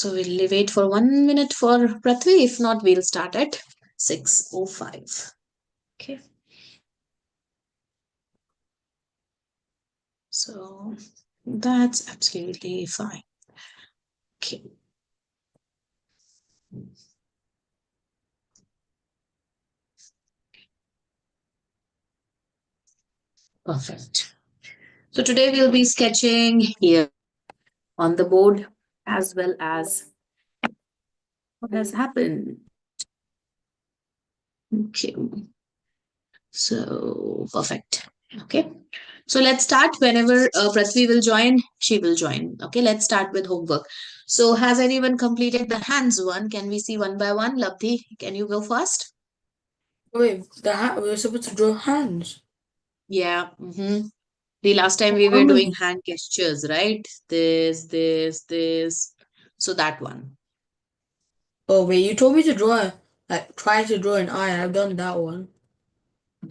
So we'll wait for 1 minute for Prithvi. If not, we'll start at 6:05. Okay. So that's absolutely fine. Okay. Perfect. So today we'll be sketching here on the board as well as what has happened. Okay. So perfect. Okay. So let's start. Whenever Prithvi will join, she will join. Okay. Let's start with homework. So has anyone completed the hands one? Can we see one by one? Labdhi, can you go first? Wait, we're supposed to draw hands. Yeah. The last time we How were doing many? hand gestures, right? This. So that one. Oh wait, you told me to draw, like try to draw an eye. I've done that one.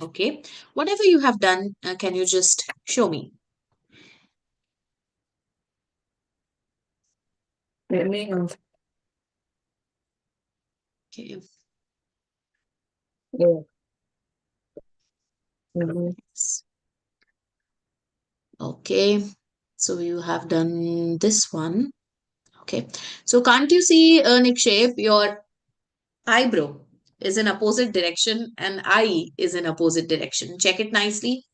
Okay. Whatever you have done, can you just show me? Let me. Okay. Yeah. Mhm. Okay. So you have done this one. Okay. So can't you see, Nick Shape, your eyebrow is in opposite direction and eye is in opposite direction. Check it nicely.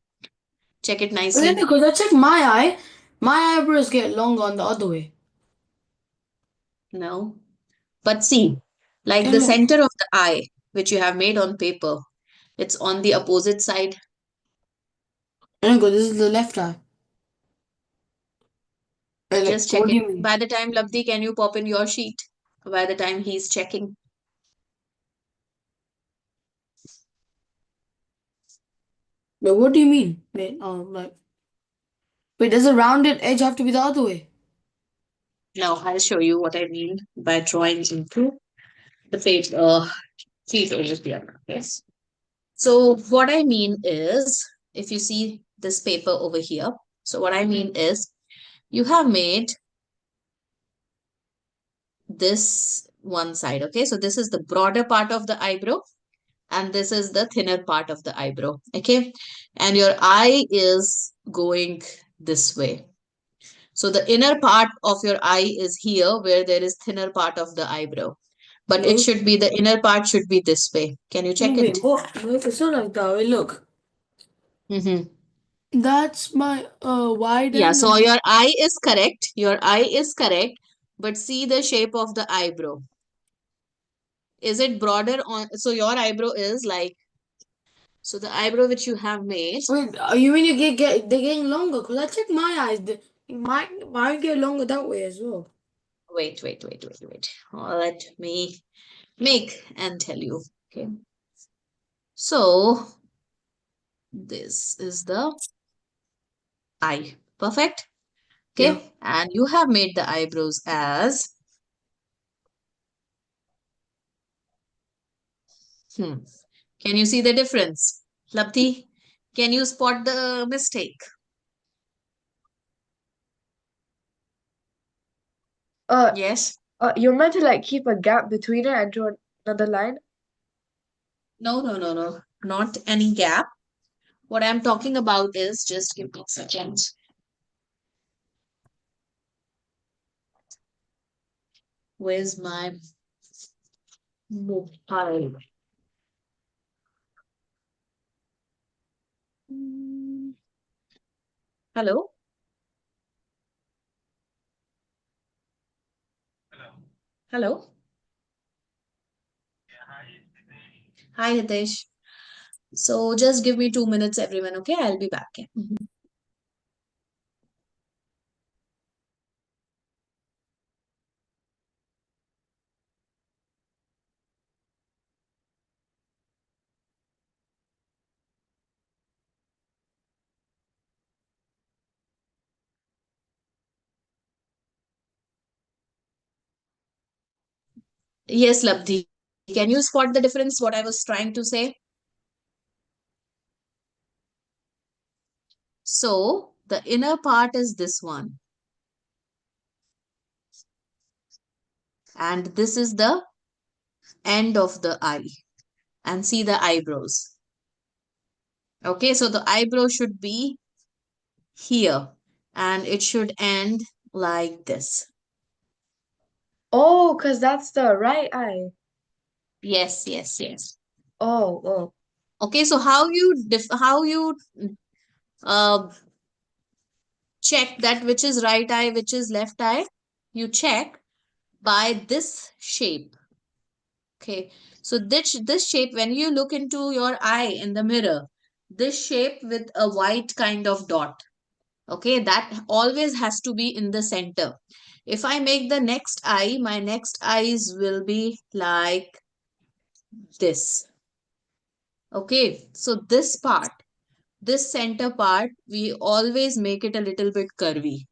Check it Wait, nicely. because I checked my eye. My eyebrows get longer on the other way. No. But see, like Can the look. center of the eye, which you have made on paper, it's on the opposite side. And go. This is the left eye. Like, Just check what do it. you mean? By the time, Labdi, can you pop in your sheet? By the time he's checking. Wait, what do you mean? Wait, wait, does a rounded edge have to be the other way? Now I'll show you what I mean by drawing into the page sheet over here. Yes. So what I mean is, if you see this paper over here, so what I mean is you have made this one side. Okay. So this is the broader part of the eyebrow and this is the thinner part of the eyebrow. Okay. And your eye is going this way. So the inner part of your eye is here where there is thinner part of the eyebrow. But it No. should be the inner part should be this way. Can you No, check wait, it? what? No, it's not like that. Wait, look. Mm-hmm. That's my wide Yeah, end, so and your eye is correct. Your eye is correct. But see the shape of the eyebrow. Is it broader on? So your eyebrow is like, so the eyebrow which you have made. wait, you mean they're getting longer? Cause I checked my eyes. Mine get longer that way as well. Wait. Let me make and tell you. Okay. So this is the eye. Perfect. Yeah. Okay. And you have made the eyebrows as, hmm. Can you see the difference? Lapti, can you spot the mistake? Uh, Yes. you're meant to like keep a gap between it and draw another line. No. Not any gap. What I'm talking about is just give me a second. Where's my mobile? Hmm. Hello? Hello? Hi, Hitesh. So just give me 2 minutes, everyone. Okay, I'll be back. Yeah. Yes, Labdhi. Can you spot the difference? What I was trying to say? So the inner part is this one. and this is the end of the eye. And see the eyebrows. Okay, so the eyebrow should be here and it should end like this. Oh, because that's the right eye. Yes, yes, yes. Oh, oh. Okay, so how you uh, check that which is right eye, which is left eye? You check by this shape. Okay, so this shape, when you look into your eye in the mirror, this shape with a white kind of dot, okay, that always has to be in the center. If I make the next eye, my next eyes will be like this. Okay, so this center part, we always make it a little bit curvy.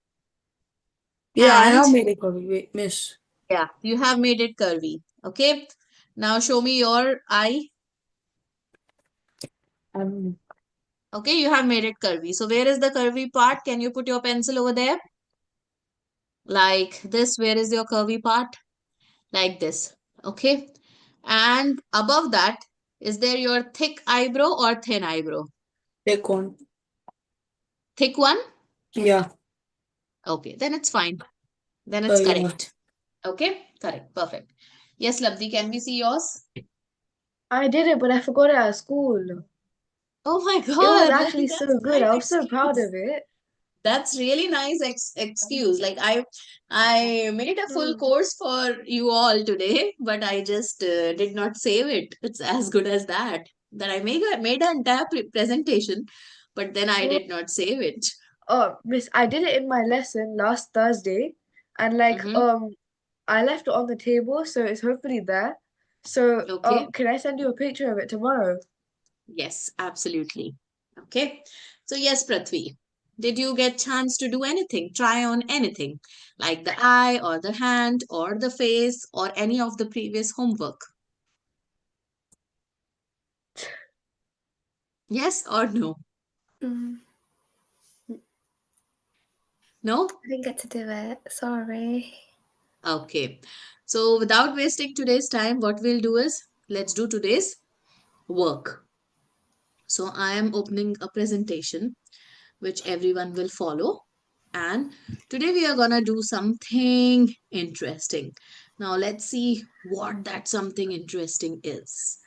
Yeah, I And have made it curvy. Wait, miss. yeah, you have made it curvy. Okay, now show me your eye. Um, Okay, you have made it curvy. So where is the curvy part? Can you put your pencil over there? Like this, where is your curvy part? Like this. Okay. And above that, is there your thick eyebrow or thin eyebrow? take one. Thick one? Yeah. Okay, then it's fine. Then it's Yeah. correct. Okay, correct. Perfect. Yes, Labdi, can we see yours? I did it, but I forgot it at school. Oh my It was God, actually so that's good. nice I was so proud excuse. of it. That's really nice excuse. Like I made a full Mm. course for you all today, but I just did not save it. It's as good as that. That I made an entire presentation, but then I Oh, did not save it. oh, Miss, I did it in my lesson last Thursday, and Mm-hmm. I left it on the table, so it's hopefully there. So, Okay. can I send you a picture of it tomorrow? Yes, absolutely. Okay. So yes, Prithvi, did you get chance to do anything? Try on anything, like the eye or the hand or the face or any of the previous homework? Yes or no? Mm, No? I didn't get to do it. Sorry. Okay. So without wasting today's time, what we'll do is let's do today's work. So I am opening a presentation which everyone will follow. And today we are gonna do something interesting. Now let's see what that something interesting is.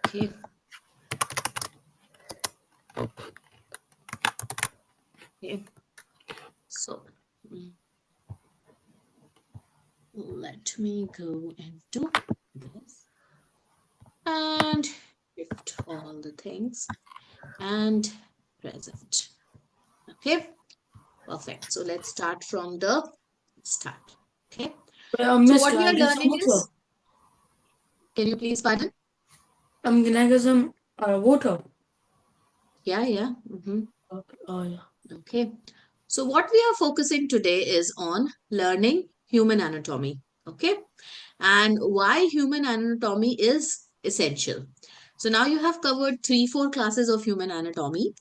Okay. Okay. So let me go into this and shift all the things and present. Okay, perfect. So let's start from the start. Okay, so Miss, what can we I are get some learning water? is, can you please pardon? Can I get some water? Yeah. Okay. Oh, yeah. Okay. So what we are focusing today is on learning human anatomy. Okay, and why human anatomy is essential. So now you have covered 3-4 classes of human anatomy.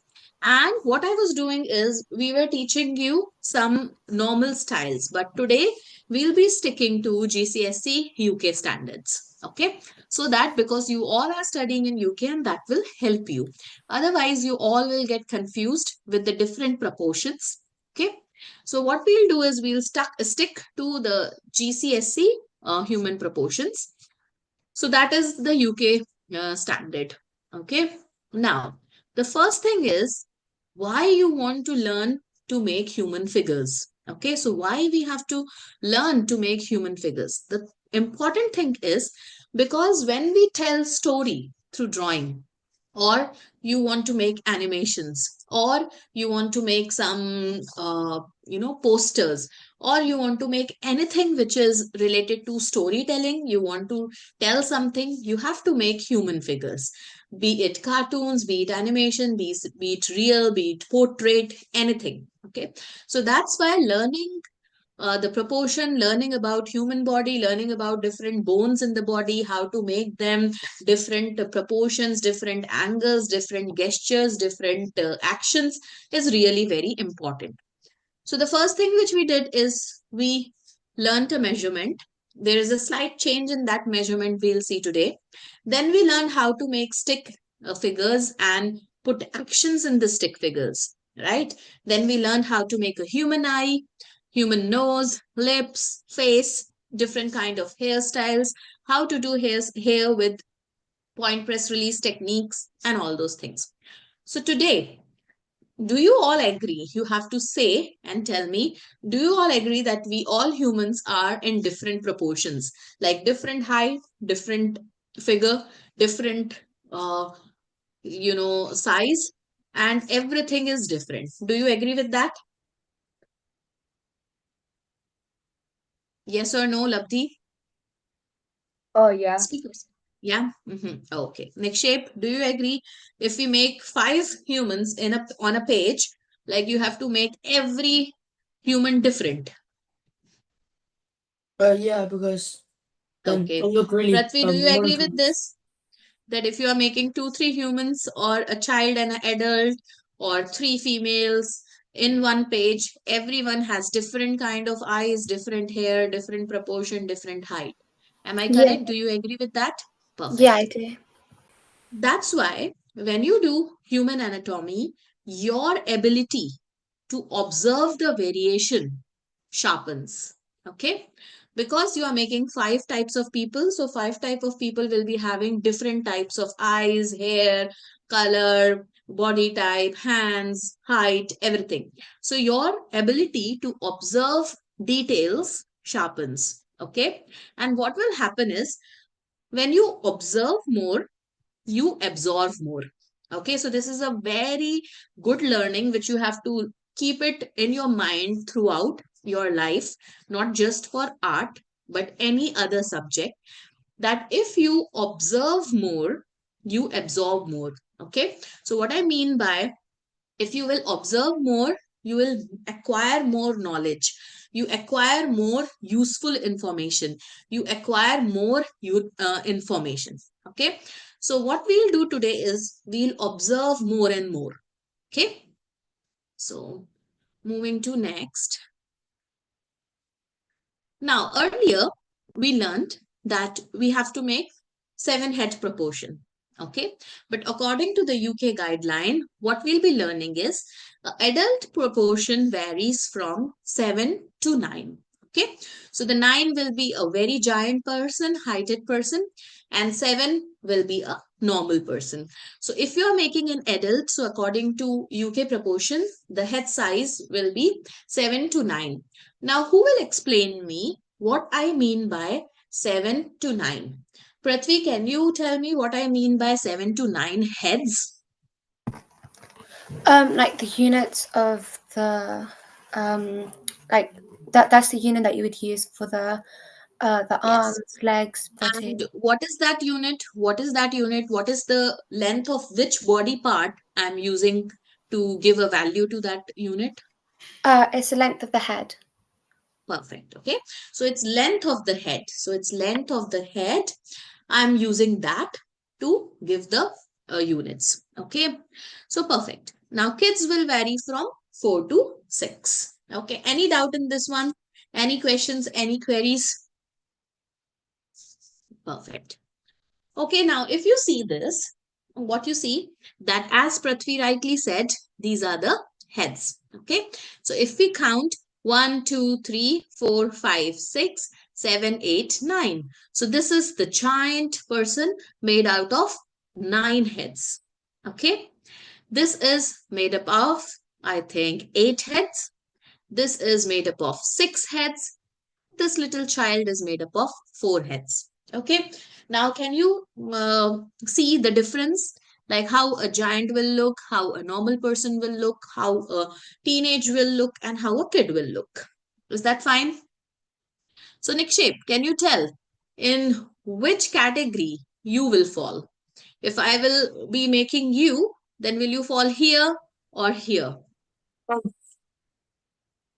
And what I was doing is we were teaching you some normal styles, but today we'll be sticking to GCSC UK standards. Okay, so that because you all are studying in UK and that will help you. Otherwise, you all will get confused with the different proportions. Okay, so what we'll do is we'll stick to the GCSC human proportions. So that is the UK standard. Okay. Now, the first thing is why you want to learn to make human figures. Okay. So why we have to learn to make human figures? The important thing is because when we tell story through drawing, or you want to make animations, or you want to make some posters, or you want to make anything which is related to storytelling, you want to tell something, you have to make human figures, be it cartoons, be it animation, be it real, be it portrait, anything. Okay, so that's why learning the proportion, learning about human body, learning about different bones in the body, how to make them, different proportions, different angles, different gestures, different actions is really very important. So the first thing which we did is we learned a measurement. There is a slight change in that measurement we'll see today. Then we learned how to make stick figures and put actions in the stick figures, right? Then we learned how to make a human eye, human nose, lips, face, different kind of hairstyles, how to do hair with point press release techniques and all those things. So today, do you all agree? You have to say and tell me, do you all agree that we all humans are in different proportions, like different height, different figure, different, size, and everything is different? Do you agree with that? Yes or no, Labdhi? Oh yeah. Speak up. Yeah. Okay. Next shape. Do you agree? If we make 5 humans in a on a page, like you have to make every human different. Yeah, because then Okay. it'll look really Prithvi, do you agree with monotonous. this? That if you are making 2, 3 humans or a child and an adult or 3 females in one page, everyone has different kind of eyes, different hair, different proportion, different height. Am I Yeah. correct? Do you agree with that? Yeah, I Perfect. do. That's why when you do human anatomy, your ability to observe the variation sharpens. Okay? Because you are making 5 types of people, so 5 type of people will be having different types of eyes, hair, color, body type, hands, height, everything. So your ability to observe details sharpens. Okay? And what will happen is when you observe more, you absorb more. Okay, so this is a very good learning which you have to keep it in your mind throughout your life, not just for art, but any other subject. That if you observe more, you absorb more. Okay, so what I mean by if you will observe more, you will acquire more knowledge, you acquire more useful information, you acquire more information. Okay, so what we'll do today is we'll observe more and more. Okay, so moving to next. Now, earlier we learned that we have to make 7 head proportion. Okay. But according to the UK guideline, what we'll be learning is adult proportion varies from 7 to 9. Okay. So the 9 will be a very giant person, heighted person, and 7 will be a normal person. So if you are making an adult, so according to UK proportion, the head size will be 7 to 9. Now, who will explain me what I mean by 7 to 9? Prithvi, can you tell me what I mean by 7 to 9 heads? Like the units of the like that's the unit that you would use for the Yes. arms, legs, body. And what is that unit? What is that unit? What is the length of which body part I'm using to give a value to that unit? It's the length of the head. Perfect. Okay. So it's length of the head. So it's length of the head. I'm using that to give the units. Okay. So perfect. Now kids will vary from 4 to 6. Okay. Any doubt in this one? Any questions? Any queries? Perfect. Okay, now if you see this, what you see that as Prithvi rightly said, these are the heads. Okay, so if we count 1, 2, 3, 4, 5, 6, 7, 8, 9. So this is the giant person made out of 9 heads. Okay, this is made up of, I think, 8 heads. This is made up of 6 heads. This little child is made up of 4 heads. Okay, now can you see the difference, like how a giant will look, how a normal person will look, how a teenage will look, and how a kid will look? Is that fine? So Nikshape, can you tell in which category you will fall? If I will be making you, then will you fall here or here? Um,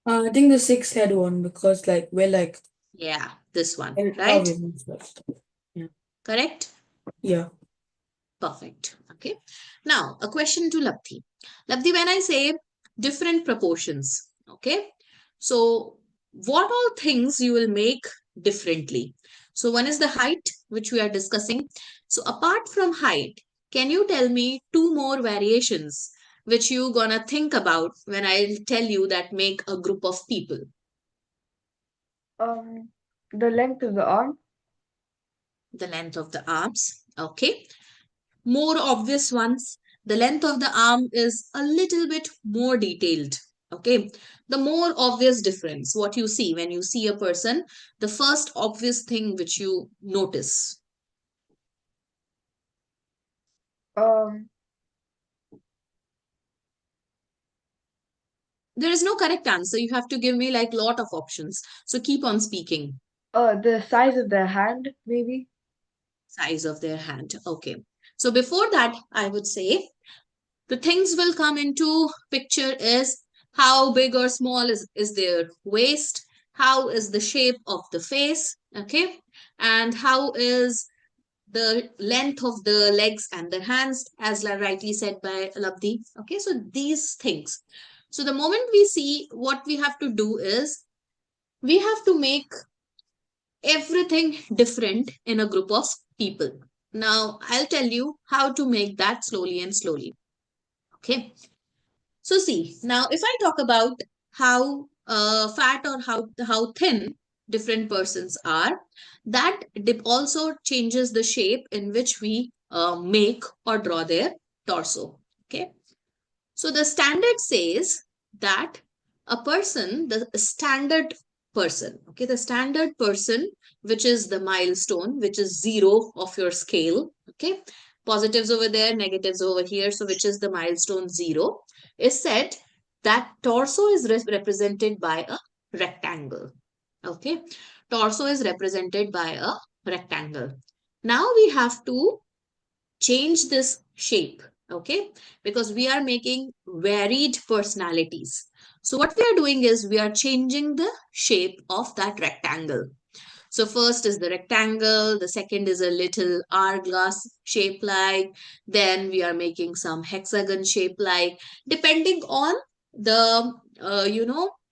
I think the 6 head one because like we're like Yeah, this one, in right? Alvin and stuff. Yeah. Correct. Yeah. Perfect. Okay. Now, a question to Labdhi. Labdhi, when I say different proportions, okay, so what all things you will make differently. So one is the height, which we are discussing. So apart from height, can you tell me two more variations which you gonna think about when I tell you that make a group of people? Um, the length of the arm. The length of the arms. Okay. More obvious ones. The length of the arm is a little bit more detailed. Okay. The more obvious difference, what you see when you see a person, the first obvious thing which you notice. Um, There is no correct answer. You have to give me like lot of options. So keep on speaking. the size of their hand, maybe. Size of their hand. Okay. So before that, I would say the things will come into picture is how big or small is their waist, how is the shape of the face, okay, and how is the length of the legs and the hands, as rightly said by Labdi. Okay, so these things. So the moment we see, what we have to do is we have to make everything different in a group of people. Now I'll tell you how to make that slowly and slowly. Okay. So see, now if I talk about how fat or how thin different persons are, that also changes the shape in which we make or draw their torso. Okay. So the standard says that a person, the standard person, okay, the standard person, which is the milestone, which is zero of your scale, okay, positives over there, negatives over here. So which is the milestone zero, is said that torso is represented by a rectangle. Okay, torso is represented by a rectangle. Now we have to change this shape, okay, because we are making varied personalities. So what we are doing is we are changing the shape of that rectangle. So first is the rectangle, the second is a little hourglass shape like, then we are making some hexagon shape like, depending on the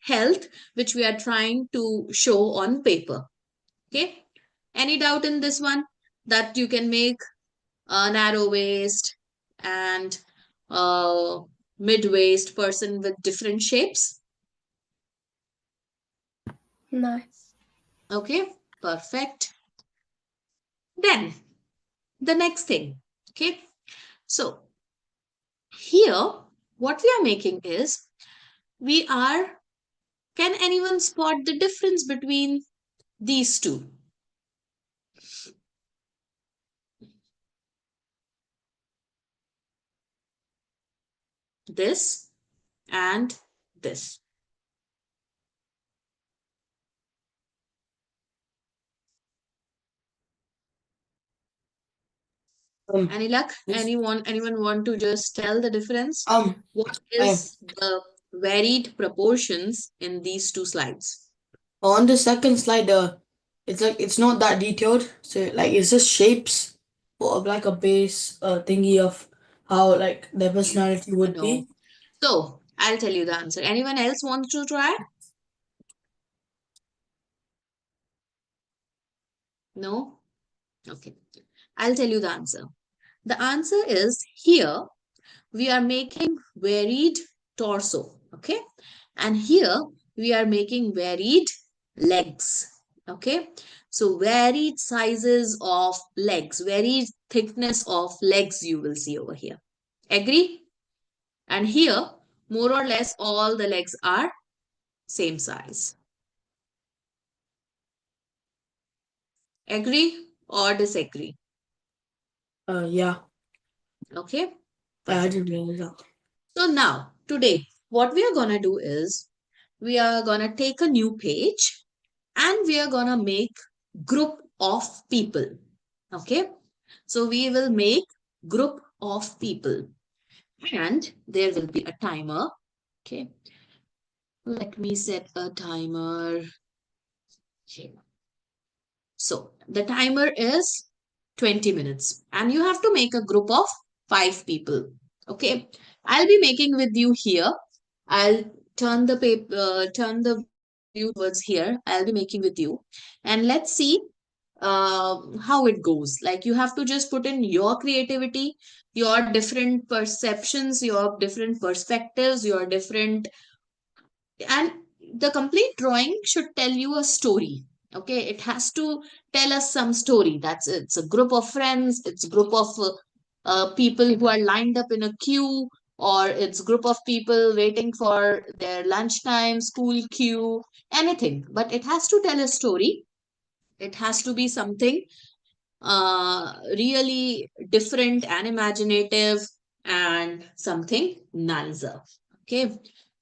health which we are trying to show on paper. Okay, any doubt in this one, that you can make a narrow waist and a mid waist person with different shapes? No. Okay, perfect. Then the next thing. Okay, so here what we are making is we are, can anyone spot the difference between these two? This and this. Any luck? This, Anyone want to just tell the difference? What I have is the varied proportions in these two slides? on the second slide. It's like it's not that detailed. So like it's just shapes of like a base thingy of how like their personality would No. be. So I'll tell you the answer. Anyone else wants to try? No? Okay. I'll tell you the answer. The answer is here we are making varied torso. Okay. And here we are making varied legs. Okay. So varied sizes of legs, varied thickness of legs you will see over here. Agree? And here, more or less, all the legs are same size. Agree or disagree? Yeah. Okay, I perfect. didn't realize that. So now, today, what we are going to do is we are going to take a new page and we are going to make group of people. Okay, so we will make group of people and there will be a timer. Okay, let me set a timer. Okay. So the timer is 20 minutes and you have to make a group of 5 people. Okay. I'll be making with you here. I'll turn the paper, turn the you towards here. I'll be making with you. And let's see how it goes. Like you have to just put in your creativity, your different perceptions, your different perspectives, your different, and the complete drawing should tell you a story. Okay, it has to tell us some story. That's it's a group of friends, it's a group of people who are lined up in a queue, or it's group of people waiting for their lunchtime, school queue, anything. But it has to tell a story. It has to be something really different and imaginative and something nicer. Okay,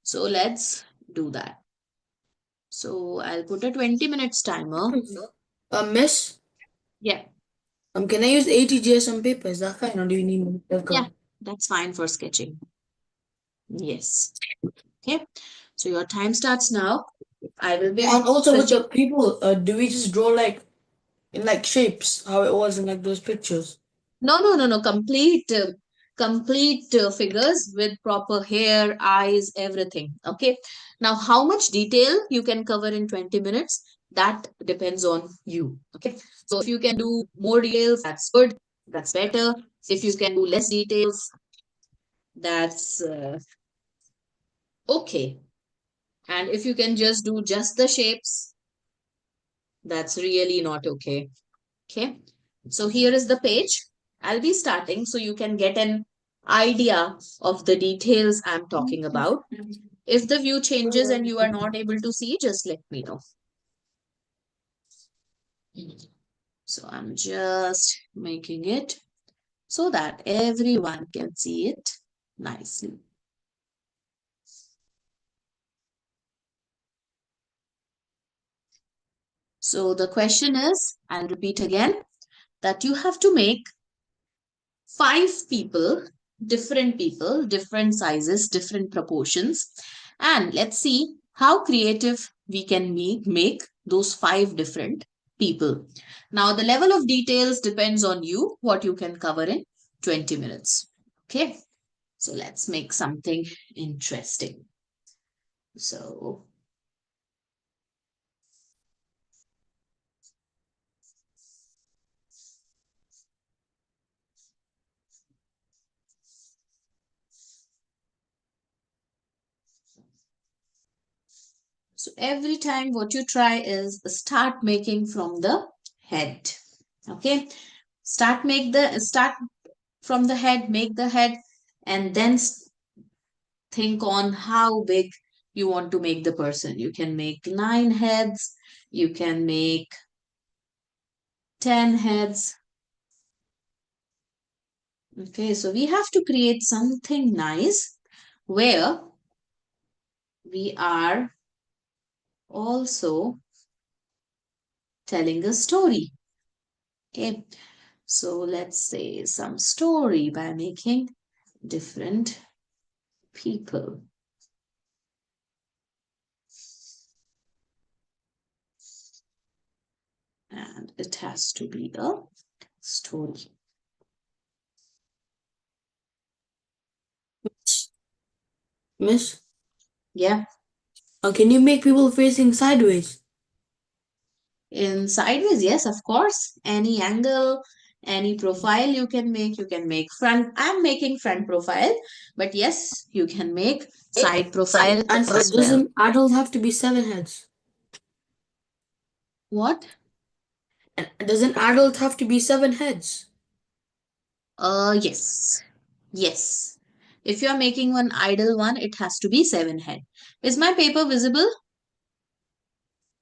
so let's do that. So I'll put a 20 minutes timer. Miss, Yeah, can I use 80 GSM paper? Is that fine, or do you need like yeah, a? that's fine for sketching. Yes. Okay, so your time starts now. I will be And also with switching. the people, do we just draw like in like shapes, how it was in like those pictures? No. Complete figures with proper hair, eyes, everything. Okay. Now, how much detail you can cover in 20 minutes, that depends on you. Okay. So, if you can do more details, that's good. That's better. If you can do less details, that's okay. And if you can just do just the shapes, that's really not okay. Okay. So here is the page. I'll be starting so you can get an idea of the details I'm talking about. If the view changes and you are not able to see, just let me know. So I'm just making it so that everyone can see it nicely. So the question is, I'll repeat again, that you have to make 5 people, different sizes, different proportions. And let's see how creative we can make those 5 different people. Now, the level of details depends on you, what you can cover in 20 minutes. Okay, so let's make something interesting. So, so every time what you try is start making from the head. Okay, start from the head, make the head, and then think on how big you want to make the person. You can make 9 heads, you can make 10 heads. Okay, so we have to create something nice where we are also telling a story. Okay, so let's say some story by making different people. And it has to be a story. Miss, Yeah. can you make people facing sideways? In sideways, yes, of course. Any angle, any profile you can make. You can make front. I'm making front profile, but yes, you can make side profile And as does well. an adult have to be 7 heads? What? And does an adult have to be 7 heads? Yes. Yes. If you're making one idle one, it has to be 7 head. Is my paper visible?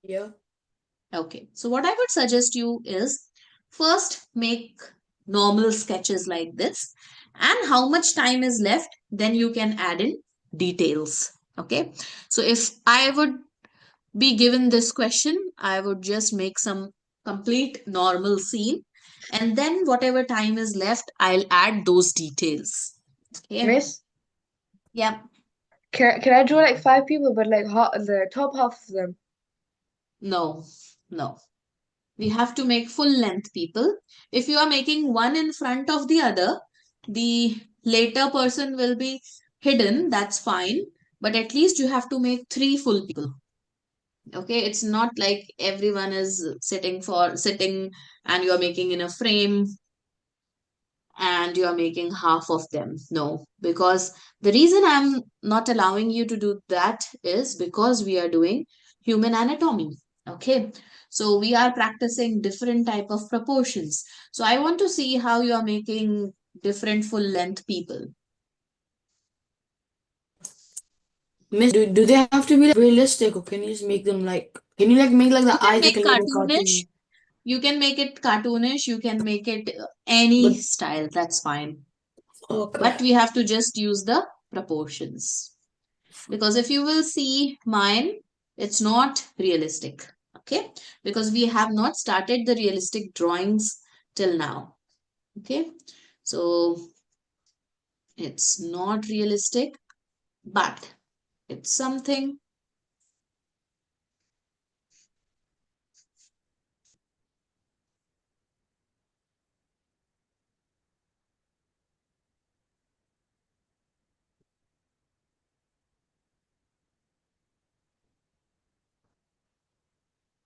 Yeah. Okay. So what I would suggest you is first make normal sketches like this, and how much time is left, then you can add in details. Okay. So if I would be given this question, I would just make some complete normal scene, and then whatever time is left, I'll add those details. Okay. Miss, Yeah. can I draw like 5 people, but like the top half of them? No, no. We have to make full length people. If you are making one in front of the other, the later person will be hidden. That's fine. But at least you have to make 3 full people. Okay, it's not like everyone is sitting and you're making in a frame and you are making half of them. No, because the reason I'm not allowing you to do that is because we are doing human anatomy. Okay, so we are practicing different type of proportions. So I want to see how you are making different full length people. Miss, do they have to be like realistic, or can you just make them like? Can you like make like You the can eyes like make a little cartoonish. cartoon? You can make it cartoonish. You can make it any But style. That's fine. okay. But we have to just use the proportions. Because if you will see mine, it's not realistic. Okay. Because we have not started the realistic drawings till now. Okay. So it's not realistic, but it's something.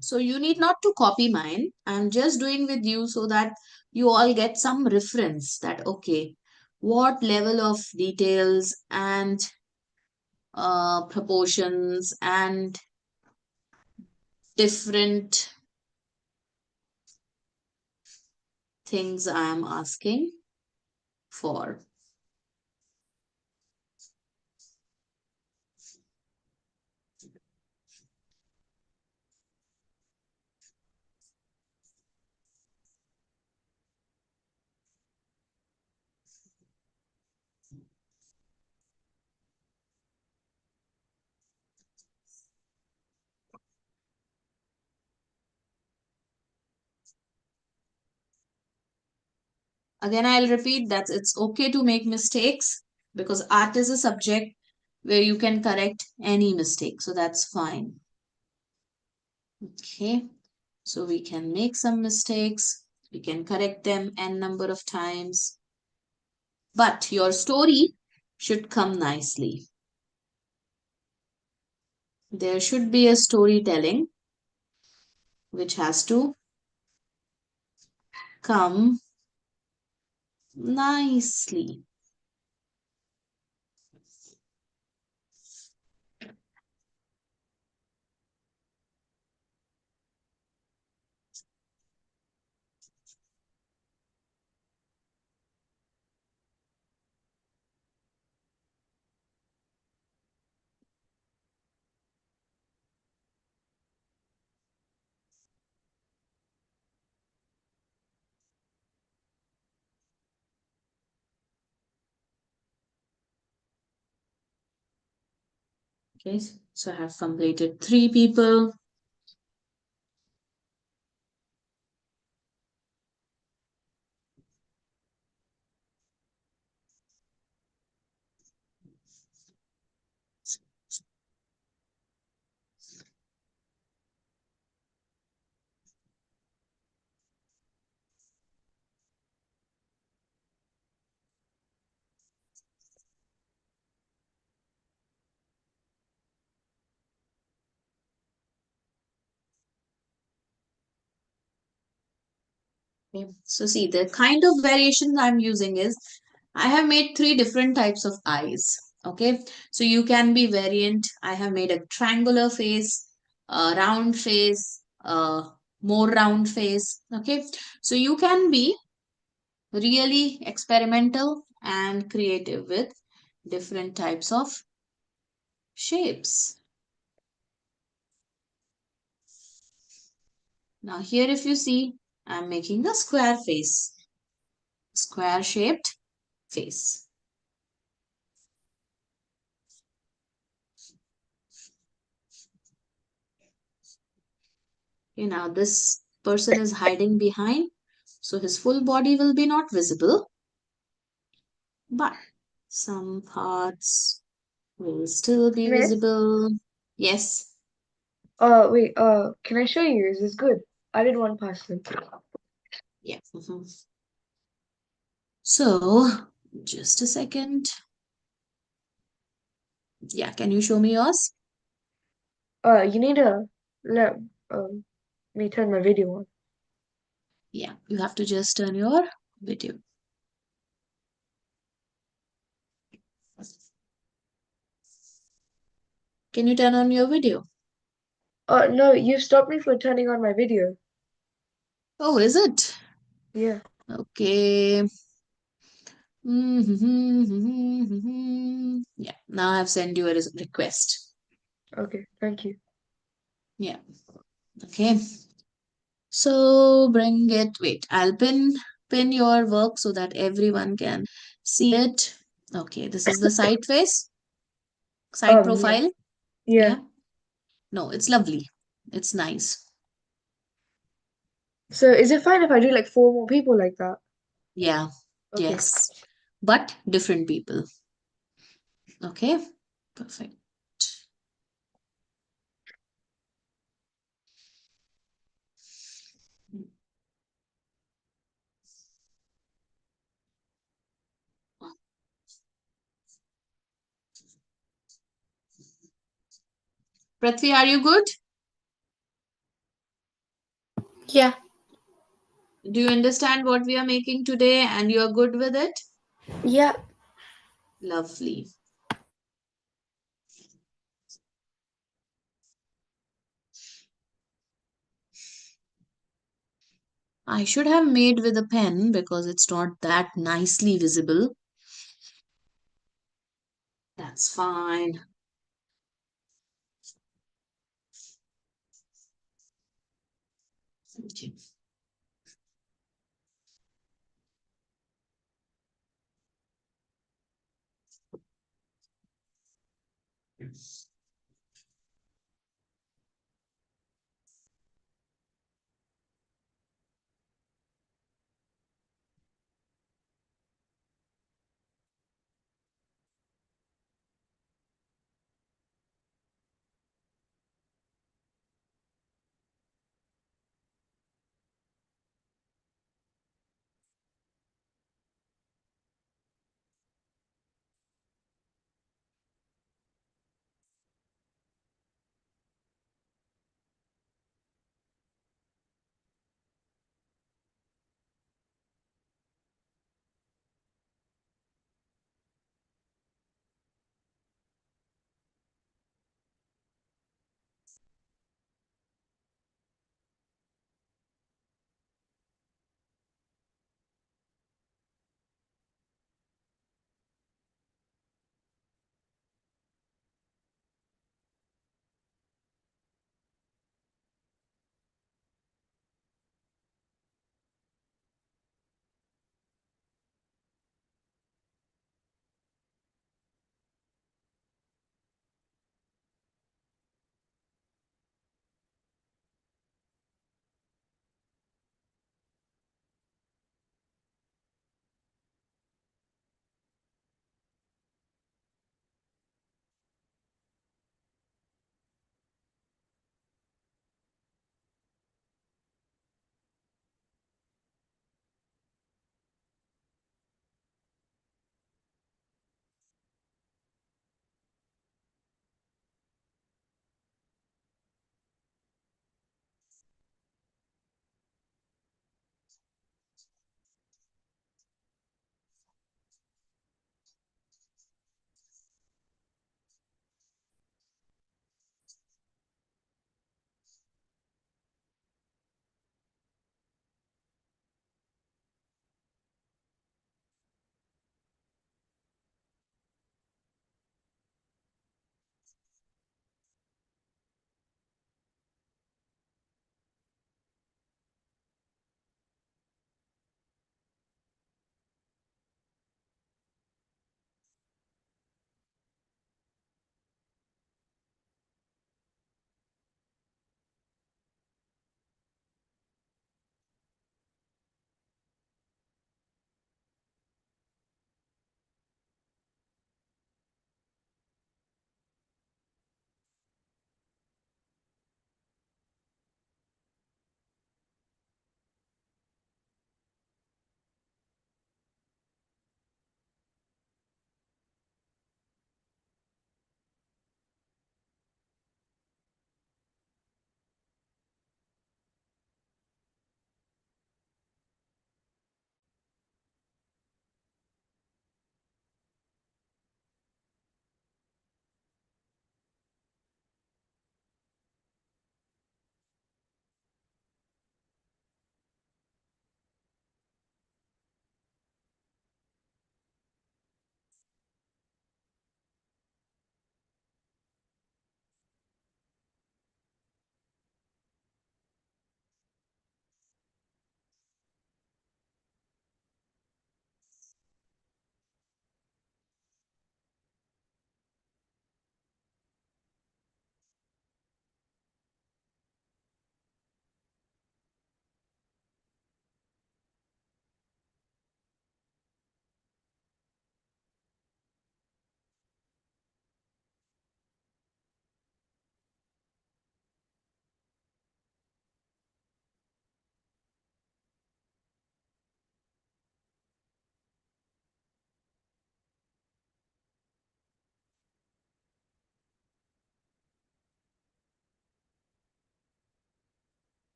So you need not to copy mine. I'm just doing with you so that you all get some reference that, okay, what level of details and proportions and different things I am asking for. Again, I'll repeat that it's okay to make mistakes because art is a subject where you can correct any mistake. So that's fine. Okay. So we can make some mistakes. We can correct them n number of times. But your story should come nicely. There should be a storytelling which has to come nicely. Okay, so I have completed 3 people. Okay. So see, the kind of variations I'm using is I have made 3 different types of eyes. Okay. So you can be variant. I have made a triangular face, a round face, a more round face. Okay. So you can be really experimental and creative with different types of shapes. Now here if you see, I'm making a square face, square shaped face. Okay, now this person is hiding behind, so his full body will be not visible, but some parts will still be Miss? visible. Yes, Wait, can I show you? Is this good? I did one person. yeah. So, just a second. Yeah, can you show me yours? You need a let me turn my video on. Yeah, you have to just turn your video. Can you turn on your video? No, you stopped me from turning on my video. Oh, is it? Yeah. Okay. Yeah, now I've sent you a request. Okay, thank you. Yeah, okay. So bring it. Wait, I'll pin your work so that everyone can see it. Okay, this is the side face, side Yeah. profile. Yeah. Yeah. No, it's lovely. It's nice. So is it fine if I do like 4 more people like that? Yeah. Okay. Yes. But different people. Okay. Perfect. Prithvi, are you good? Yeah. Do you understand what we are making today and you are good with it? Yeah. Lovely. I should have made with a pen because it's not that nicely visible. That's fine. Okay.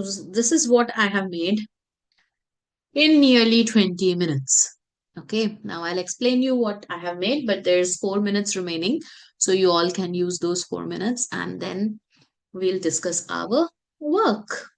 this is what I have made in nearly 20 minutes. Okay, now I'll explain you what I have made, but there's 4 minutes remaining. So you all can use those 4 minutes and then we'll discuss our work.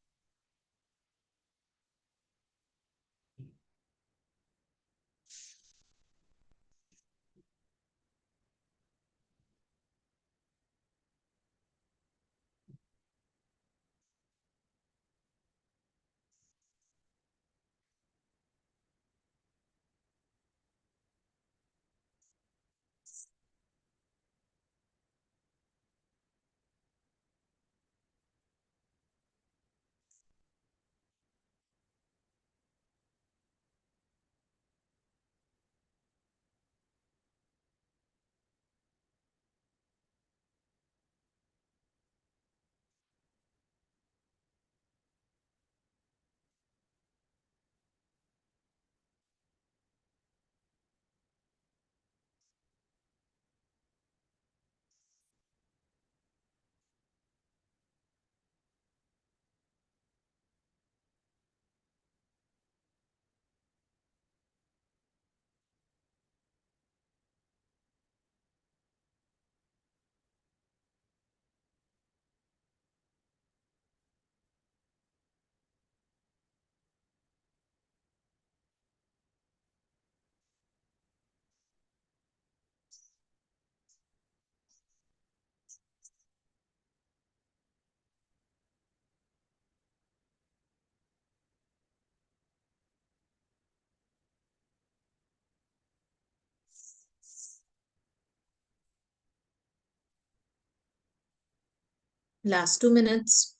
Last 2 minutes.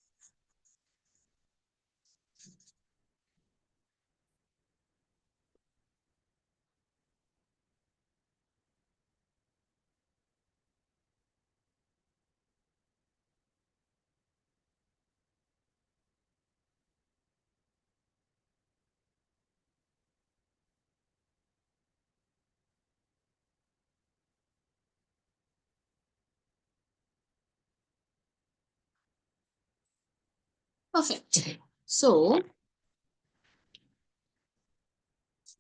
Perfect. So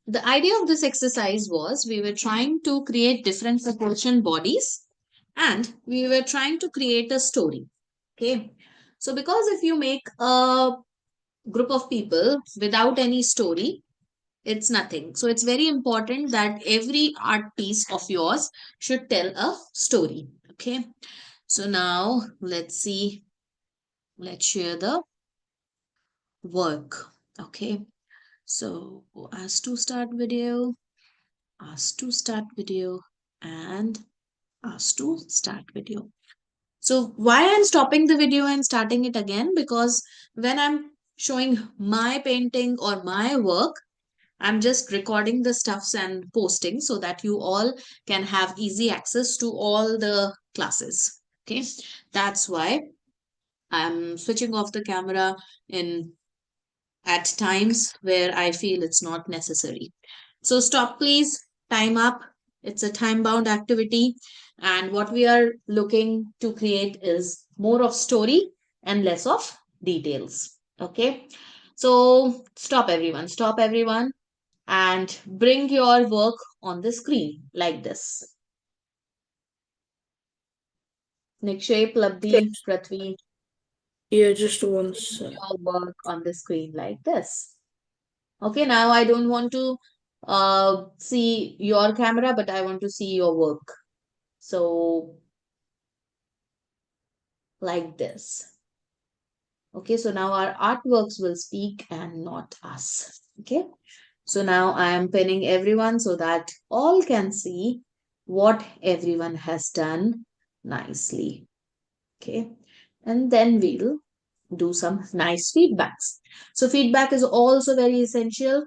the idea of this exercise was we were trying to create different proportion bodies and we were trying to create a story. Okay. So because if you make a group of people without any story, it's nothing. So it's very important that every art piece of yours should tell a story. Okay. So now let's see, let's share the work. Okay. So ask to start video, ask to start video, and ask to start video. So why I'm stopping the video and starting it again? Because when I'm showing my painting or my work, I'm just recording the stuffs and posting so that you all can have easy access to all the classes. Okay, that's why I'm switching off the camera in at times where I feel it's not necessary. So stop please, time up. It's a time bound activity and what we are looking to create is more of story and less of details. Okay. So stop everyone and bring your work on the screen like this. Nikshay, Okay. Labdi, Prithvi, Yeah, just once. your work on the screen like this. Okay, now I don't want to see your camera, but I want to see your work. So, like this. Okay, so now our artworks will speak and not us. Okay, so now I am pinning everyone so that all can see what everyone has done nicely. Okay, and then we'll do some nice feedbacks. So, feedback is also very essential.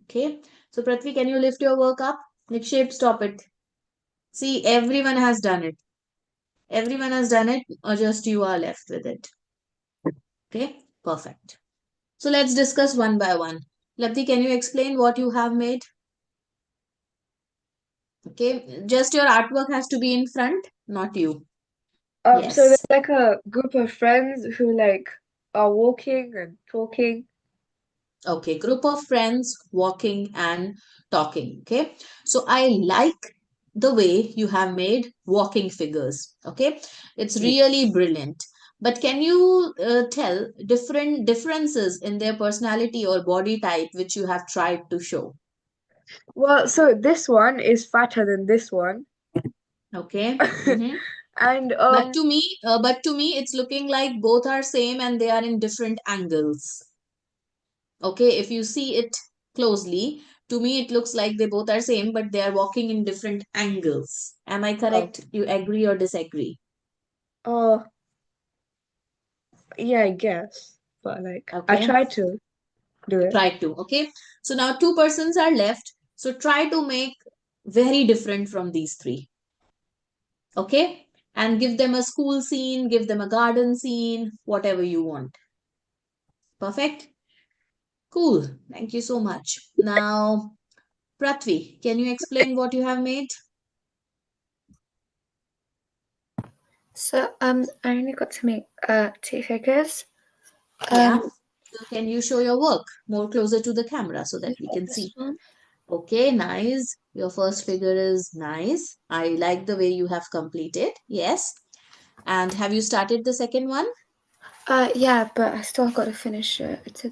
Okay, so Prithvi, can you lift your work up? Nikshape, stop it. See, everyone has done it. Everyone has done it, or just you are left with it. Okay, perfect. So let's discuss one by one. Labdi, can you explain what you have made? Okay, just your artwork has to be in front, not you. So there's Yes. like a group of friends who like are walking and talking. Okay, group of friends walking and talking. Okay, so I like the way you have made walking figures. Okay, it's really brilliant. But can you tell different differences in their personality or body type which you have tried to show? Well, so this one is fatter than this one. Okay. Mm-hmm. And But to me, it's looking like both are same and they are in different angles. Okay, if you see it closely, to me it looks like they both are same, but they are walking in different angles. Am I oh, correct? You agree or disagree? oh, yeah, I guess. But like, I Okay, tried to do it. try to. Okay, so now two persons are left. So try to make very different from these three. Okay, and give them a school scene, give them a garden scene, whatever you want. Perfect. Cool. Thank you so much. Now, Prithvi, can you explain what you have made? So I only got to make two figures. Yeah. Um, So can you show your work more closer to the camera so that we can this see? one. Okay, nice. Your first figure is nice. I like the way you have completed. Yes. And have you started the second one? Yeah, but I still got to finish it.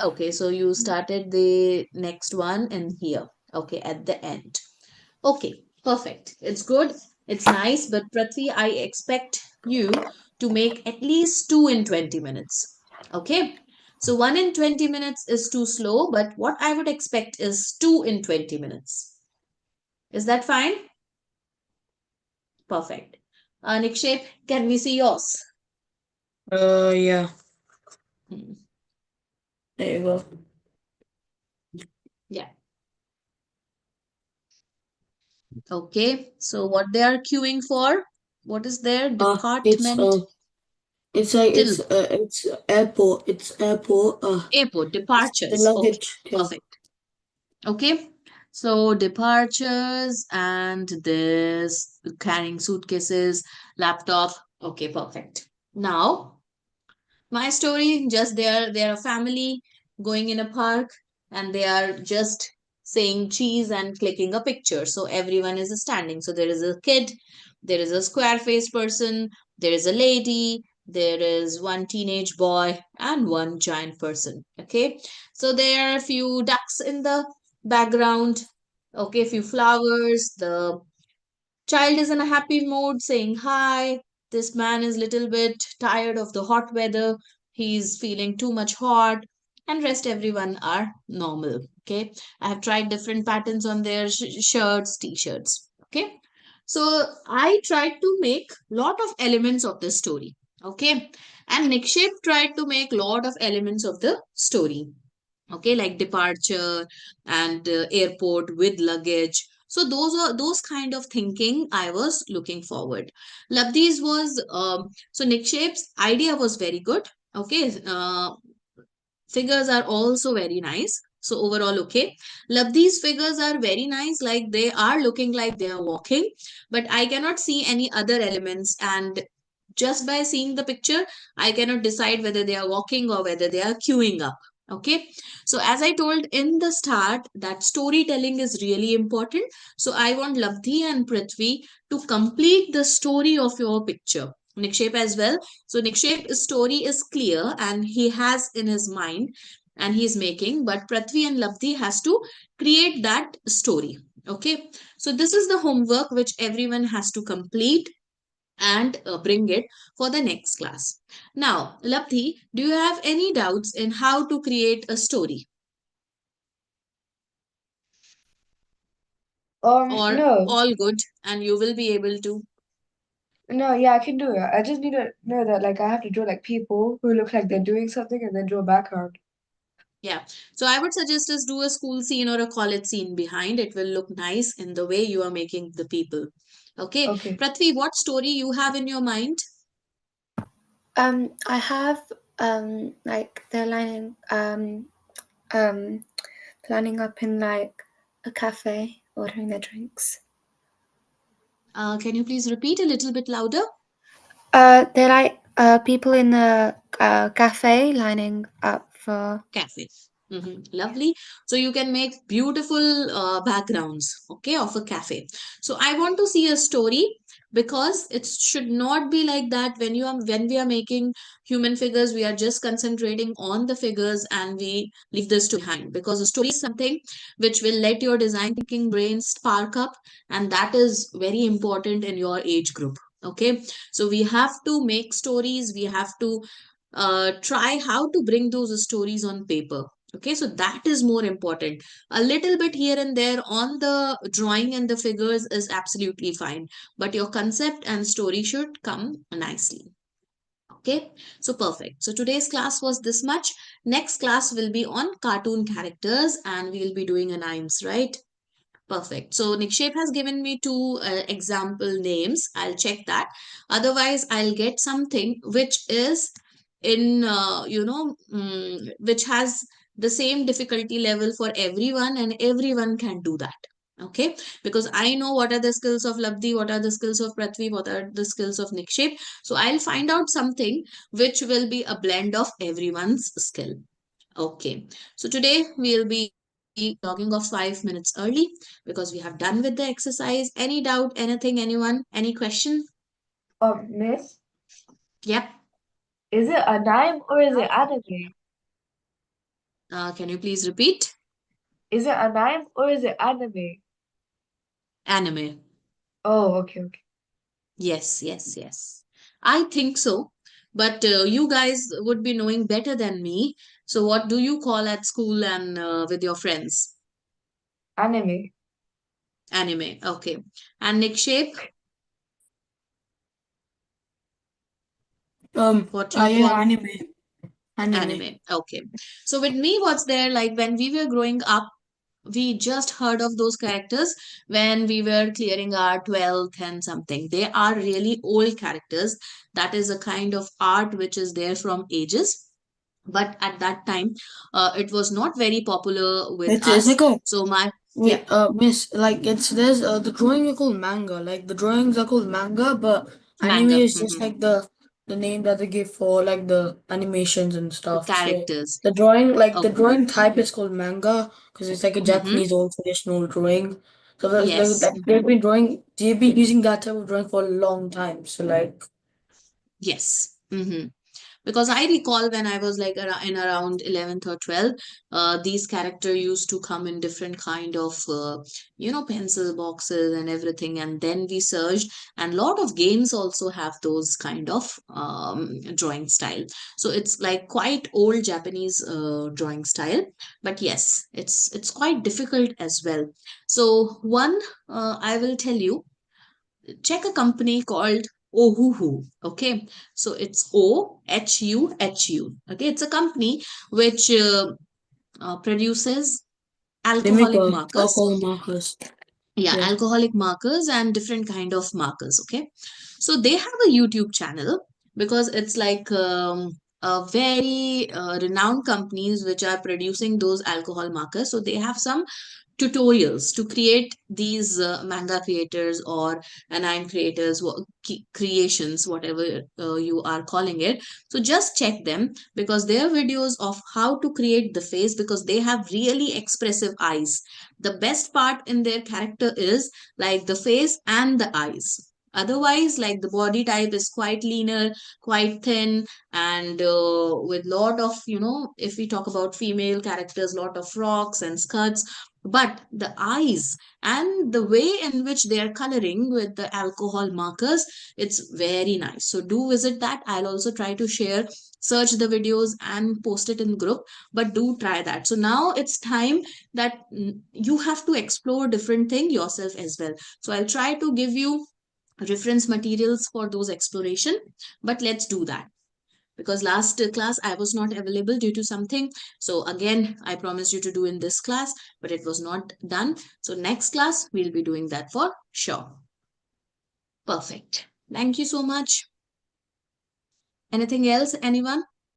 Okay, so you started the next one in here. Okay, at the end. Okay, perfect. It's good. It's nice. But Prithvi, I expect you to make at least two in 20 minutes. Okay. So one in 20 minutes is too slow, but what I would expect is two in 20 minutes. Is that fine? Perfect. Nikshep, can we see yours? Yeah. Hmm. There you go. Yeah. Okay. So what they are queuing for? What is their It's department? it's like Till it's airport. It's airport. airport It's the departures. Okay. luggage till. Perfect. Okay. So departures and this carrying suitcases, laptop. Okay, perfect. Now, my story, just they're a family going in a park and they are just saying cheese and clicking a picture. So everyone is standing. So there is a kid, there is a square faced person, there is a lady, there is one teenage boy and one giant person. Okay, so there are a few ducks in the background. Okay, a few flowers. The child is in a happy mood saying hi. This man is little bit tired of the hot weather. He's feeling too much hot. And rest everyone are normal. Okay. I have tried different patterns on their shirts, t-shirts. Okay. So I tried to make lot of elements of the story. Okay. And Nikshep tried to make lot of elements of the story. Okay, like departure and airport with luggage. So those kind of thinking I was looking forward. Labdis was so Nikshep's idea was very good. Okay, figures are also very nice. So overall, okay. Labdhi's figures are very nice, like they are looking like they are walking, but I cannot see any other elements. And just by seeing the picture, I cannot decide whether they are walking or whether they are queuing up. Okay. So as I told in the start, that storytelling is really important. So I want Labdhi and Prithvi to complete the story of your picture. Nikshep as well. So Nikshep's story is clear and he has in his mind and he's making, but Prithvi and Labdhi has to create that story. Okay. So this is the homework which everyone has to complete and bring it for the next class. Now, Labdhi, do you have any doubts in how to create a story or No, all good and you will be able to? no, yeah, I can do it. I just need to know that like I have to draw like people who look like they're doing something and then draw a background. Yeah. So I would suggest us do a school scene or a college scene behind. It will look nice in the way you are making the people. Okay. Okay. Prithvi, what story you have in your mind? I have like they're um lining up in like a cafe ordering their drinks. Can you please repeat a little bit louder? They're like People in the cafe lining up for. Cafe. Lovely. So you can make beautiful backgrounds, okay, of a cafe. So I want to see a story, because it should not be like that. When we are making human figures, we are just concentrating on the figures and we leave the story behind, because a story is something which will let your design thinking brain spark up, and that is very important in your age group. Okay, so we have to make stories, we have to try how to bring those stories on paper. Okay, so that is more important. A little bit here and there on the drawing and the figures is absolutely fine, but your concept and story should come nicely. Okay, so perfect. So today's class was this much. Next class will be on cartoon characters and we will be doing a names, right? Perfect. So Nikshep has given me two example names. I'll check that. Otherwise, I'll get something which is in, which has the same difficulty level for everyone and everyone can do that. Okay. Because I know what are the skills of Labdi, what are the skills of Prithvi, what are the skills of Nikshep. So I'll find out something which will be a blend of everyone's skill. Okay, so today we'll be logging off 5 minutes early because we have done with the exercise. Any doubt, anything, anyone, any question? Miss, Yep. is it anime or is it anime? Can you please repeat? Is it anime or is it anime? Anime. Oh, okay, okay. Yes, yes, yes. I think so. But you guys would be knowing better than me. So, what do you call at school and with your friends? Anime. Anime. Okay. And Nikshape, what you Yeah, call? anime. Anime. Okay. So with me, what's there, like when we were growing up, we just heard of those characters when we were clearing our 12th and something. They are really old characters. That is a kind of art which is there from ages. But at that time, it was not very popular with It's us. like a So my, yeah, wait, miss, like it's there's the drawing are called manga. Like the drawings are called manga, but anime manga. is just like the name that they give for like the animations and The stuff. So characters. the Okay. drawing type is called manga because it's like a Mm-hmm. Japanese old traditional drawing. So that's like Yes. that they've been using that type of drawing for a long time. So like Yes. Mm-hmm. Because I recall when I was like in around 11th or 12th, these character used to come in different kind of pencil boxes and everything, and then we searched, and lot of games also have those kind of drawing style. So it's like quite old Japanese drawing style, but yes, it's quite difficult as well. So one, I will tell you, check a company called Ohuhu. Okay, so it's OHUHU. Okay, it's a company which produces they make alcoholic markers. alcohol markers. Yeah, Yeah. alcoholic markers and different kind of markers. Okay, so they have a YouTube channel because it's like a very renowned companies which are producing those alcohol markers. So they have some tutorials to create these manga creators or anime creators, creations, whatever you are calling it. So just check them because their videos of how to create the face, because they have really expressive eyes. The best part in their character is like the face and the eyes. Otherwise, like the body type is quite leaner, quite thin, and with lot of, if we talk about female characters, lot of frocks and skirts, but the eyes and the way in which they are coloring with the alcohol markers, it's very nice. So do visit that. I'll also try to share, search the videos and post it in group, but do try that. So now it's time that you have to explore different thing yourself as well. So I'll try to give you reference materials for those exploration, but let's do that because last class I was not available due to something. So again, I promised you to do in this class, but it was not done. So next class, we'll be doing that for sure. Perfect. Thank you so much. Anything else, anyone?